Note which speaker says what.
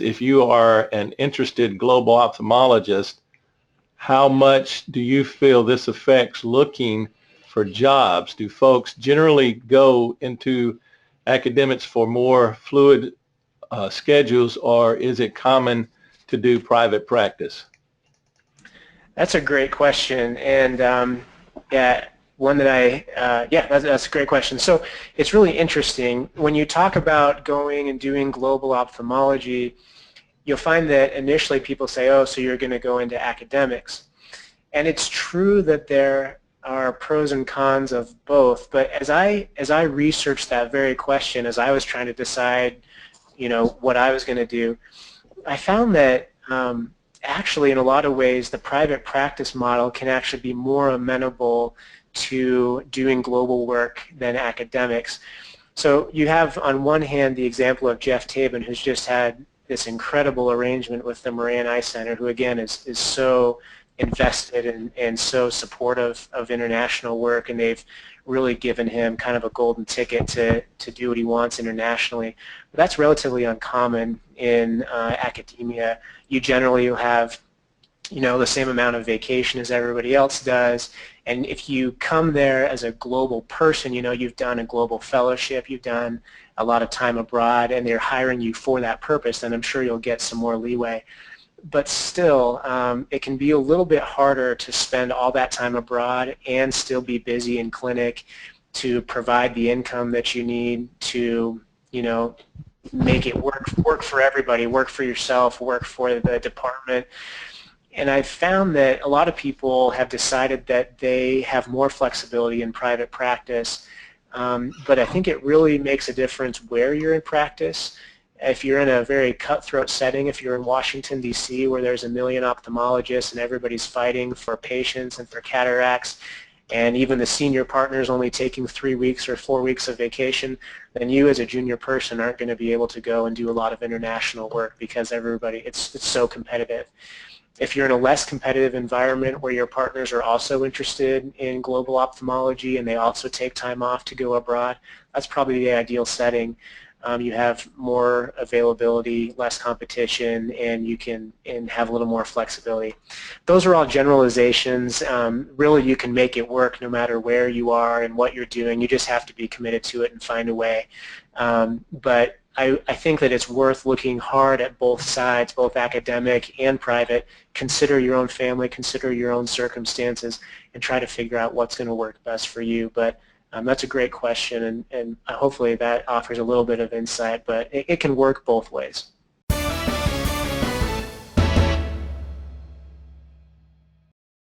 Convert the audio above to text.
Speaker 1: if you are an interested global ophthalmologist, how much do you feel this affects looking for jobs? Do folks generally go into academics for more fluid schedules, or is it common to do private practice?
Speaker 2: That's a great question, and yeah, one that that's a great question. So it's really interesting when you talk about going and doing global ophthalmology. You'll find that initially people say, oh, so you're going to go into academics. And it's true that there are pros and cons of both, but as I researched that very question, as I was trying to decide, what I was going to do, I found that actually in a lot of ways the private practice model can actually be more amenable to doing global work than academics. So you have on one hand the example of Jeff Tabin, who's just had this incredible arrangement with the Moran Eye Center, who again is so invested and so supportive of international work, and they've really given him kind of a golden ticket to do what he wants internationally. But that's relatively uncommon in academia. You generally have the same amount of vacation as everybody else does, and if you come there as a global person, you've done a global fellowship, you've done a lot of time abroad, and they're hiring you for that purpose, then I'm sure you'll get some more leeway. But still, it can be a little bit harder to spend all that time abroad and still be busy in clinic to provide the income that you need to, make it work for everybody, work for yourself, work for the department. And I've found that a lot of people have decided that they have more flexibility in private practice, but I think it really makes a difference where you're in practice. If you're in a very cutthroat setting, if you're in Washington, D.C., where there's 1 million ophthalmologists and everybody's fighting for patients and for cataracts, and even the senior partner is only taking 3 weeks or 4 weeks of vacation, then you as a junior person aren't going to be able to go and do a lot of international work because it's so competitive. If you're in a less competitive environment where your partners are also interested in global ophthalmology and they also take time off to go abroad, that's probably the ideal setting. You have more availability, less competition, and you can have a little more flexibility. Those are all generalizations. Really, you can make it work no matter where you are and what you're doing. You just have to be committed to it and find a way. But I think that it's worth looking hard at both sides, both academic and private. Consider your own family, consider your own circumstances, and try to figure out what's going to work best for you. But that's a great question, and hopefully that offers a little bit of insight, but it can work both ways.